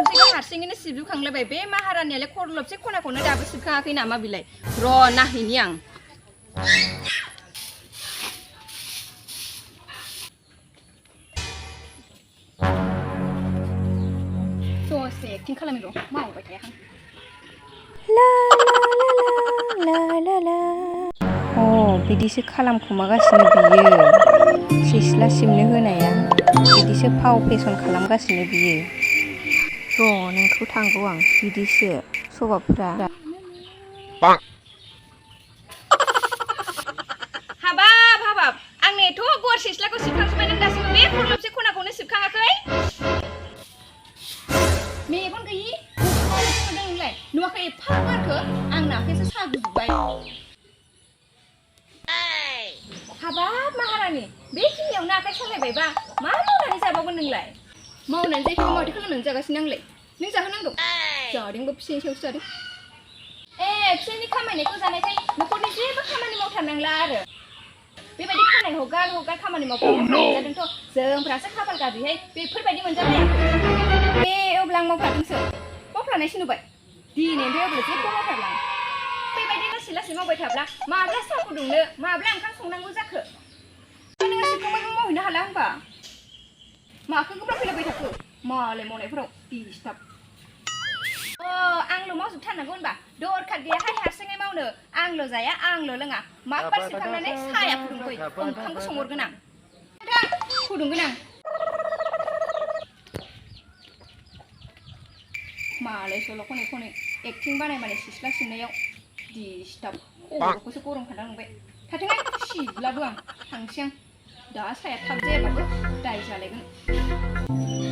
खनसे हारसिङैनो सिबजुखांलायबाय बे महारानियालाय खरलबसे खनाखौनो दाबो सिबखाङाखै नामा बिलाय र' नायहैनि आं दसे एक्टिं खालामनि र' मावबाय थाया आं ला ला ला ला ला ला अ बिदिसो खालामखुमागासिनो बियो सिस्ला सिबनो होनाया बिदिसो फाव फेसन खालामगासिनो बियो र' नोंखौ थांगौ आं बिदिसो सभाबफ्रा हाबाब हाबाब आंनो एथ' गुवार सिस्लाखौ सिबखांजोब्बाय नों दासिमबो बे खरलबसे खनाखौनो सिबखाङाखै मेगन गैयि नोंलाय नुवाखै एफा गुवारखौ आंना आखाइसो सागुजोब्बाय हाबाब महारानि बेखिनियावनो आखाइ सालायबायबा मा मावनानै जाबावगोन नोंलाय मावनानै जायखौ माथो खालामनानै जागासिनो आंलाय नों जाहोनांगौ जादोंबो फिसायनि सायावसो जादों फिसायनि खामायनायखौ जानायखाय न'खरनि जेबो खामानि मावथारनांला आरो बेबायदि खानाय हगार हगार खामानि मावजादोंथ' जोंफ्रासो खाफाल गाज्रिहाय बेफोरबायदि मोनजाबाय बे अब्ला आं मावफ्लादोंसो मावफ्लानायसो नुबाय दिनैनिफ्राय अब्ला जेबो मावथारला बेबायदि लासै लासै मावबाय थाब्ला माब्ला साहा फुदुंनो माब्ला ओंखाम संनांगौ जाखो नोङो सिबखांबायबो मावहैनो हाला होनबा माखौ गोब्राब फैलायबाय थाखो मालाय मावनायफोराव डिस्टार्ब आंल' मावजोबथारनांगौ होनबा दरखार गैयाहाय हारसिङै मावनो आंल' जाया आंल' लोङा माब्बार सिबखांनानै साया फुदुंफै ओंखामबो संहरगोन आं फुदुंगोन आं मालाय सल' खनै खनै एक्टिं बानाय सिस्ला सिबनायाव डिस्टार्ब खर'खौसो गरम खालामना नुबाय थाथोंहाय सिबलाबो आं थांसै आं दा साया थाब जायाबाबो दाय जालायगोन